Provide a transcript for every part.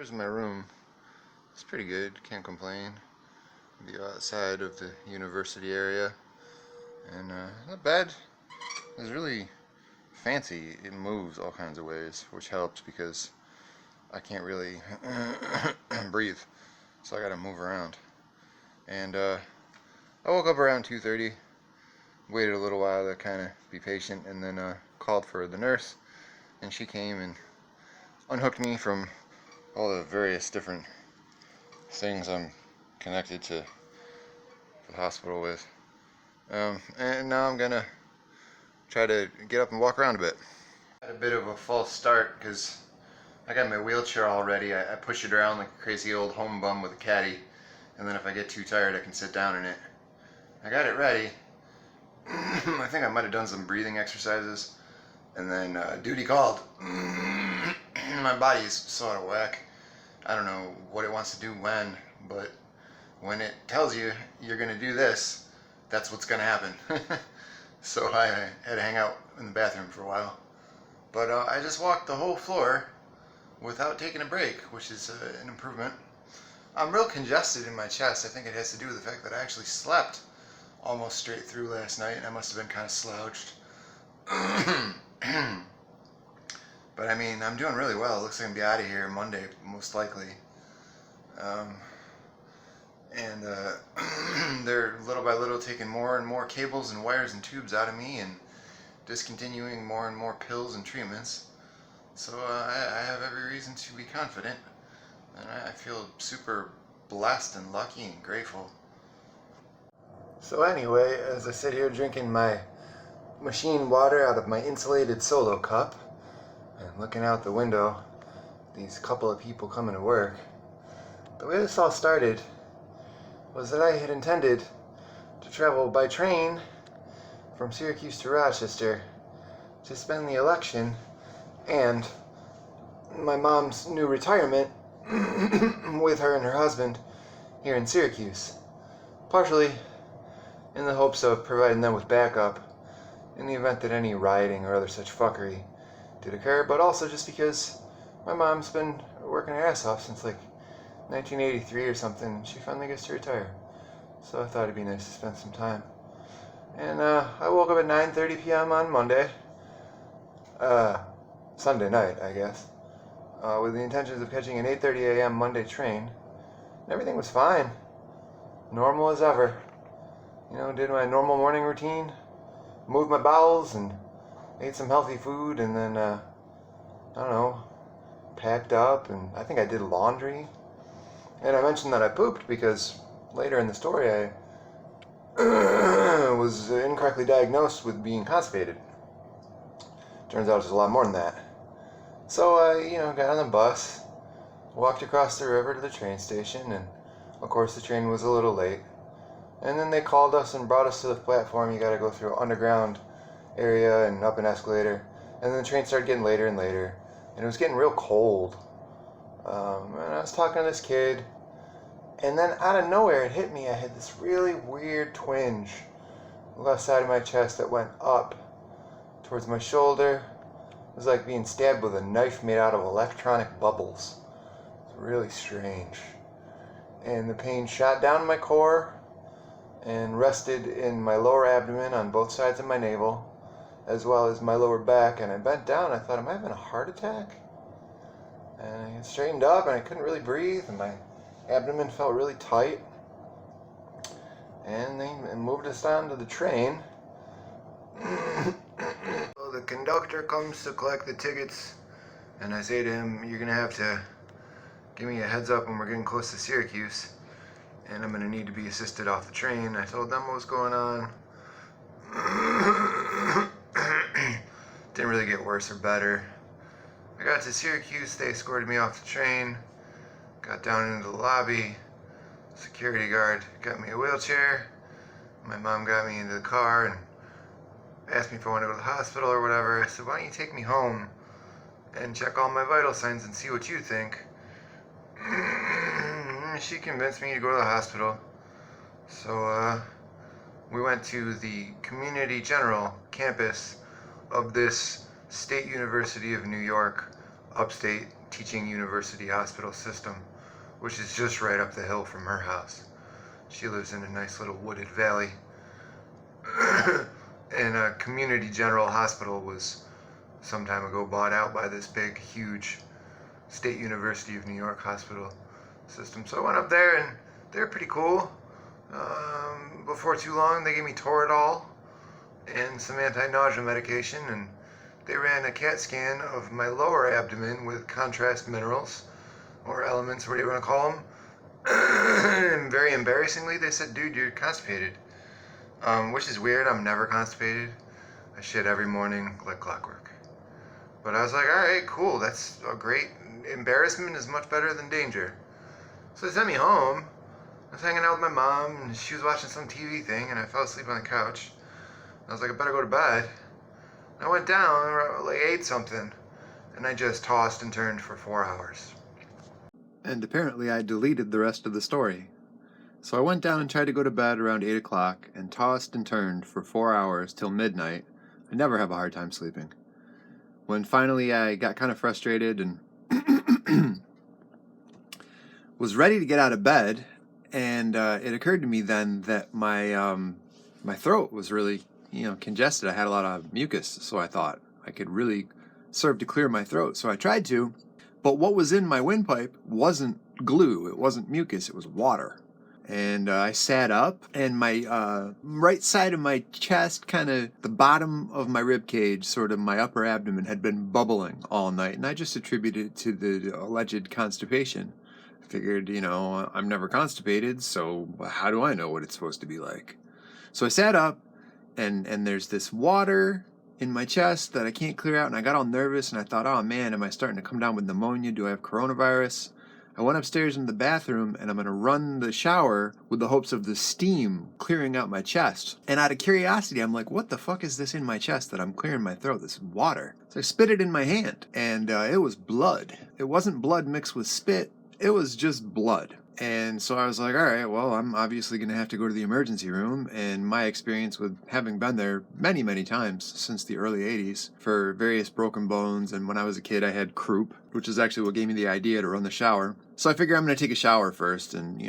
Here's my room. It's pretty good, can't complain. The outside of the university area, and not bad. It's really fancy. It moves all kinds of ways, which helps because I can't really breathe, so I gotta move around. And I woke up around 2:30, waited a little while to kind of be patient, and then called for the nurse, and she came and unhooked me from all the various different things I'm connected to the hospital with. And now I'm gonna try to get up and walk around a bit. I had a bit of a false start because I got my wheelchair all ready. I push it around like a crazy old home bum with a caddy, and then if I get too tired I can sit down in it. I got it ready. I think I might have done some breathing exercises, and then duty called. My body's so out of whack. I don't know what it wants to do when, but when it tells you you're gonna do this, that's what's gonna happen. So I had to hang out in the bathroom for a while. But I just walked the whole floor without taking a break, which is an improvement. I'm real congested in my chest. I think it has to do with the fact that I actually slept almost straight through last night, and I must have been kind of slouched. But I mean, I'm doing really well. It looks like I'm gonna be out of here Monday, most likely. They're little by little taking more and more cables and wires and tubes out of me and discontinuing more and more pills and treatments. So I have every reason to be confident, and I feel super blessed and lucky and grateful. So anyway, as I sit here drinking my machine water out of my insulated solo cup and looking out the window, these couple of people coming to work, the way this all started was that I had intended to travel by train from Syracuse to Rochester to spend the election and my mom's new retirement with her and her husband here in Syracuse, partially in the hopes of providing them with backup in the event that any rioting or other such fuckery did occur, but also just because my mom's been working her ass off since like 1983 or something. She finally gets to retire, so I thought it'd be nice to spend some time. And I woke up at 9:30 p.m. on Monday, Sunday night, I guess, with the intentions of catching an 8:30 a.m. Monday train. And everything was fine, normal as ever. You know, did my normal morning routine, moved my bowels, and ate some healthy food, and then I don't know, packed up, and I think I did laundry. And I mentioned that I pooped because later in the story I was incorrectly diagnosed with being constipated. Turns out it's a lot more than that. So I, got on the bus, walked across the river to the train station, and of course the train was a little late. And then they called us and brought us to the platform. You gotta go through an underground area and up an escalator. And then the train started getting later and later, and it was getting real cold. And I was talking to this kid, and then out of nowhere it hit me. I had this really weird twinge on the left side of my chest that went up towards my shoulder. It was like being stabbed with a knife made out of electronic bubbles. It was really strange. And the pain shot down my core and rested in my lower abdomen on both sides of my navel, as well as my lower back. And I bent down. I thought, am I having a heart attack? And I straightened up, and I couldn't really breathe, and my abdomen felt really tight. And they moved us down to the train. So the conductor comes to collect the tickets, and I say to him, you're going to have to give me a heads up when we're getting close to Syracuse, and I'm going to need to be assisted off the train. I told them what was going on. Didn't really get worse or better. I got to Syracuse, they escorted me off the train, got down into the lobby, security guard got me a wheelchair, my mom got me into the car and asked me if I wanted to go to the hospital or whatever. I said, why don't you take me home and check all my vital signs and see what you think. She convinced me to go to the hospital, so we went to the Community General campus of this State University of New York upstate teaching university hospital system, which is just right up the hill from her house. She lives in a nice little wooded valley. And a community general hospital was some time ago bought out by this big, huge State University of New York hospital system. So I went up there, and they're pretty cool. Before too long, they gave me Toradol and some anti-nausea medication, and they ran a CAT scan of my lower abdomen with contrast minerals, or elements, whatever you want to call them. And very embarrassingly, they said, "Dude, you're constipated." Which is weird. I'm never constipated. I shit every morning like clockwork. But I was like, alright, cool. That's a great... Embarrassment is much better than danger. So they sent me home. I was hanging out with my mom, and she was watching some TV thing, and I fell asleep on the couch. I was like, I better go to bed. I went down, like, ate something, and I just tossed and turned for 4 hours. And apparently I deleted the rest of the story. So I went down and tried to go to bed around 8 o'clock and tossed and turned for 4 hours till midnight. I never have a hard time sleeping. When finally I got kind of frustrated and was ready to get out of bed, and it occurred to me then that my throat was really, congested. I had a lot of mucus, so I thought I could really serve to clear my throat. So I tried to, but what was in my windpipe wasn't glue, it wasn't mucus, it was water. And I sat up, and my right side of my chest, kind of the bottom of my rib cage, sort of my upper abdomen, had been bubbling all night. And I just attributed it to the alleged constipation. I figured, I'm never constipated, so how do I know what it's supposed to be like? So I sat up, and there's this water in my chest that I can't clear out. And I got all nervous, and I thought, oh man, am I starting to come down with pneumonia? Do I have coronavirus? I went upstairs into the bathroom, and I'm going to run the shower with the hopes of the steam clearing out my chest. And out of curiosity, I'm like, what the fuck is this in my chest that I'm clearing my throat? This is water. So I spit it in my hand, and it was blood. It wasn't blood mixed with spit. It was just blood. And so I was like, all right, well, I'm obviously going to have to go to the emergency room. And my experience with having been there many, many times since the early 80s for various broken bones. And when I was a kid, I had croup, which is actually what gave me the idea to run the shower. So I figure I'm going to take a shower first and,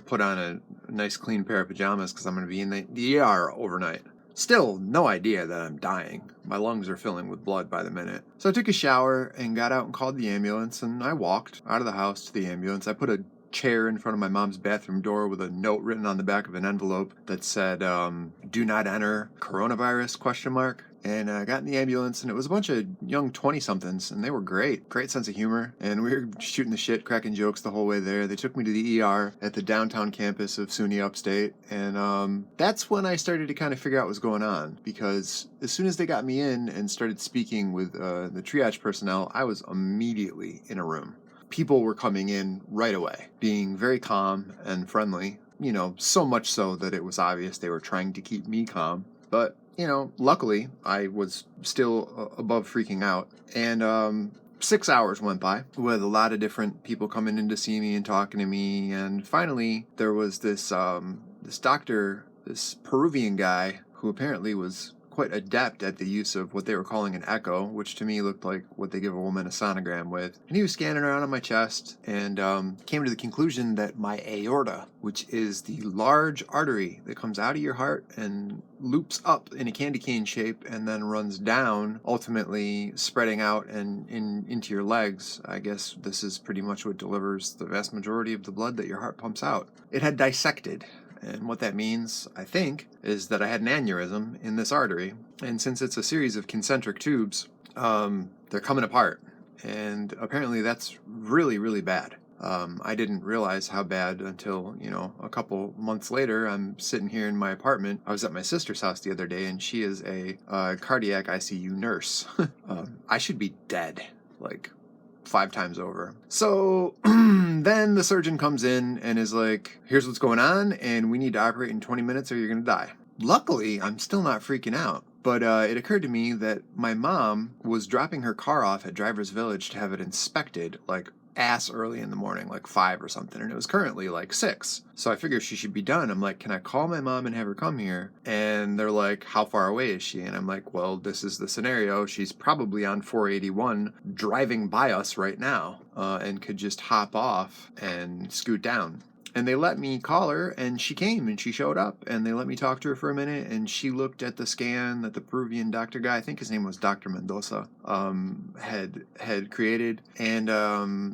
put on a nice clean pair of pajamas because I'm going to be in the ER overnight. Still, no idea that I'm dying. My lungs are filling with blood by the minute. So I took a shower and got out and called the ambulance, and I walked out of the house to the ambulance. I put a chair in front of my mom's bathroom door with a note written on the back of an envelope that said, do not enter coronavirus, ? And I got in the ambulance, and it was a bunch of young 20-somethings, and they were great sense of humor, and we were shooting the shit, cracking jokes the whole way there. They took me to the ER at the downtown campus of SUNY Upstate, and that's when I started to kind of figure out what was going on, because as soon as they got me in and started speaking with the triage personnel, I was immediately in a room. People were coming in right away, being very calm and friendly, so much so that it was obvious they were trying to keep me calm. But, luckily, I was still above freaking out. And 6 hours went by with a lot of different people coming in to see me and talking to me. And finally, there was this doctor, this Peruvian guy, who apparently was quite adept at the use of what they were calling an echo, which to me looked like what they give a woman a sonogram with. And he was scanning around on my chest and came to the conclusion that my aorta, which is the large artery that comes out of your heart and loops up in a candy cane shape and then runs down, ultimately spreading out and into your legs. I guess this is pretty much what delivers the vast majority of the blood that your heart pumps out. It had dissected. And what that means, I think, is that I had an aneurysm in this artery. And since it's a series of concentric tubes, they're coming apart. And apparently that's really, really bad. I didn't realize how bad until, a couple months later. I'm sitting here in my apartment. I was at my sister's house the other day, and she is a cardiac ICU nurse. I should be dead, 5 times over. So then the surgeon comes in and is like, here's what's going on, and we need to operate in 20 minutes or you're going to die. Luckily, I'm still not freaking out. But it occurred to me that my mom was dropping her car off at Driver's Village to have it inspected, ass early in the morning, like 5 or something, and it was currently like 6. So I figure she should be done. I'm like, can I call my mom and have her come here? And they're like, how far away is she? And I'm like, well, this is the scenario. She's probably on 481 driving by us right now, and could just hop off and scoot down. And they let me call her, and she came, and she showed up, and they let me talk to her for a minute, and she looked at the scan that the Peruvian doctor guy, I think his name was Dr. Mendoza, had created, and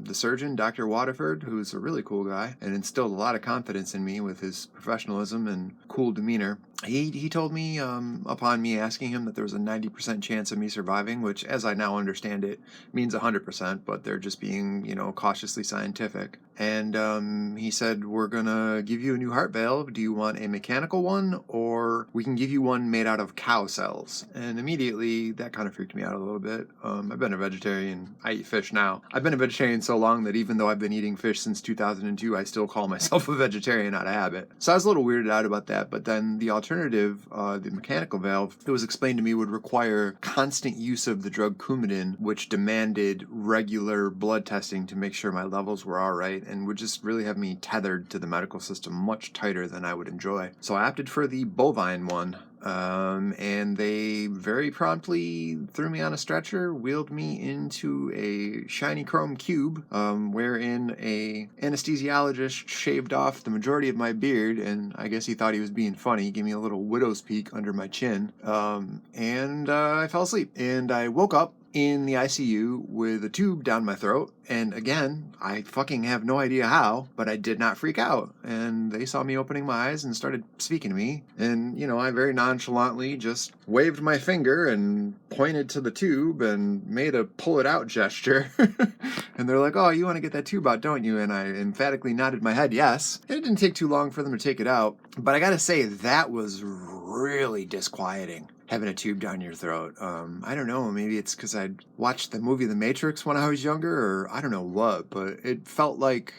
the surgeon, Dr. Waterford, who's a really cool guy, and instilled a lot of confidence in me with his professionalism and cool demeanor. He told me, upon me asking him, that there was a 90% chance of me surviving, which, as I now understand it, means 100%, but they're just being, cautiously scientific. And he said, we're going to give you a new heart valve. Do you want a mechanical one, or we can give you one made out of cow cells? And immediately, that kind of freaked me out a little bit. I've been a vegetarian. I eat fish now. I've been a vegetarian so long that even though I've been eating fish since 2002, I still call myself a vegetarian out of habit. So I was a little weirded out about that, but then the alternative, the mechanical valve, it was explained to me would require constant use of the drug Coumadin, which demanded regular blood testing to make sure my levels were all right, and would just really have me tethered to the medical system much tighter than I would enjoy. So I opted for the bovine one. And they very promptly threw me on a stretcher, wheeled me into a shiny chrome cube, wherein a anesthesiologist shaved off the majority of my beard, and I guess he thought he was being funny. He gave me a little widow's peak under my chin, and I fell asleep. And I woke up in the ICU with a tube down my throat, and again, I fucking have no idea how, but I did not freak out, and they saw me opening my eyes and started speaking to me, and, I very nonchalantly just waved my finger and pointed to the tube and made a pull it out gesture, and they're like, oh, you want to get that tube out, don't you? And I emphatically nodded my head yes. It didn't take too long for them to take it out, but I gotta say, that was really disquieting, having a tube down your throat. I don't know, maybe it's because I'd watched the movie The Matrix when I was younger, or I don't know what, but it felt like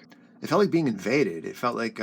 being invaded. It felt like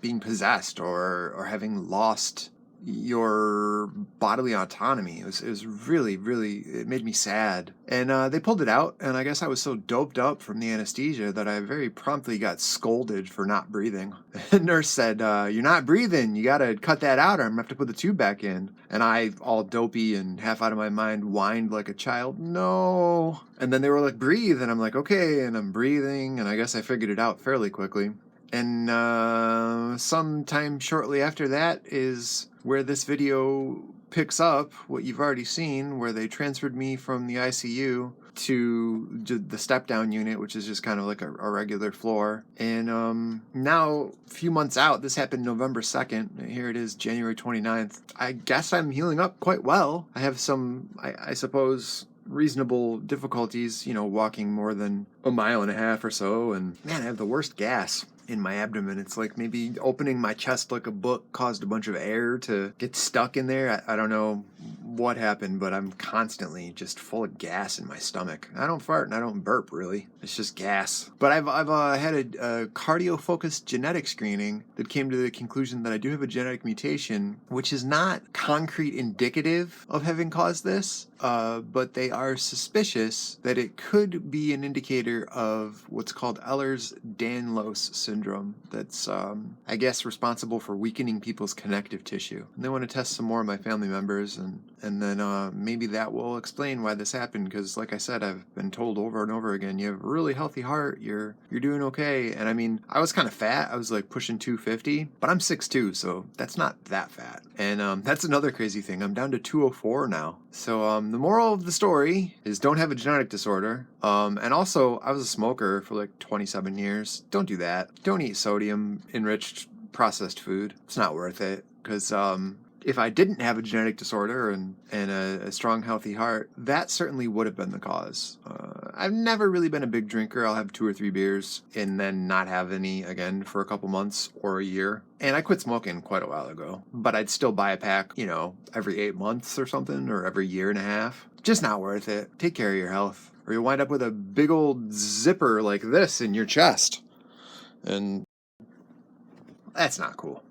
being possessed or having lost your bodily autonomy. It was really, really, it made me sad. And they pulled it out, and I guess I was so doped up from the anesthesia that I very promptly got scolded for not breathing. The nurse said, you're not breathing, you gotta cut that out or I'm gonna have to put the tube back in. And I, all dopey and half out of my mind, whined like a child, no. And then they were like, breathe, and I'm like, okay, and I'm breathing, and I guess I figured it out fairly quickly. And sometime shortly after that is where this video picks up what you've already seen, where they transferred me from the ICU to the step-down unit, which is just kind of like a regular floor. And now, a few months out, this happened November 2nd. Here it is, January 29th. I guess I'm healing up quite well. I have some, I suppose, reasonable difficulties, walking more than a mile and a half or so. And man, I have the worst gas in my abdomen. It's like maybe opening my chest like a book caused a bunch of air to get stuck in there. I don't know what happened, but I'm constantly just full of gas in my stomach. I don't fart and I don't burp, really. It's just gas. But I've had a cardio-focused genetic screening that came to the conclusion that I do have a genetic mutation, which is not concrete indicative of having caused this, but they are suspicious that it could be an indicator of what's called Ehlers-Danlos syndrome. That's, I guess, responsible for weakening people's connective tissue. And they want to test some more of my family members, and then maybe that will explain why this happened, because like I said, I've been told over and over again, you have a really healthy heart, you're doing okay. And I mean, I was kind of fat. I was like pushing 250, but I'm 6'2", so that's not that fat. And that's another crazy thing. I'm down to 204 now. So the moral of the story is don't have a genetic disorder. And also, I was a smoker for like 27 years. Don't do that. Don't eat sodium-enriched processed food. It's not worth it, because if I didn't have a genetic disorder and a strong, healthy heart, that certainly would have been the cause. I've never really been a big drinker. I'll have 2 or 3 beers and then not have any again for a couple months or a year. And I quit smoking quite a while ago, but I'd still buy a pack, every 8 months or something, or every year and a half. Just not worth it. Take care of your health, or you'll wind up with a big old zipper like this in your chest. And that's not cool.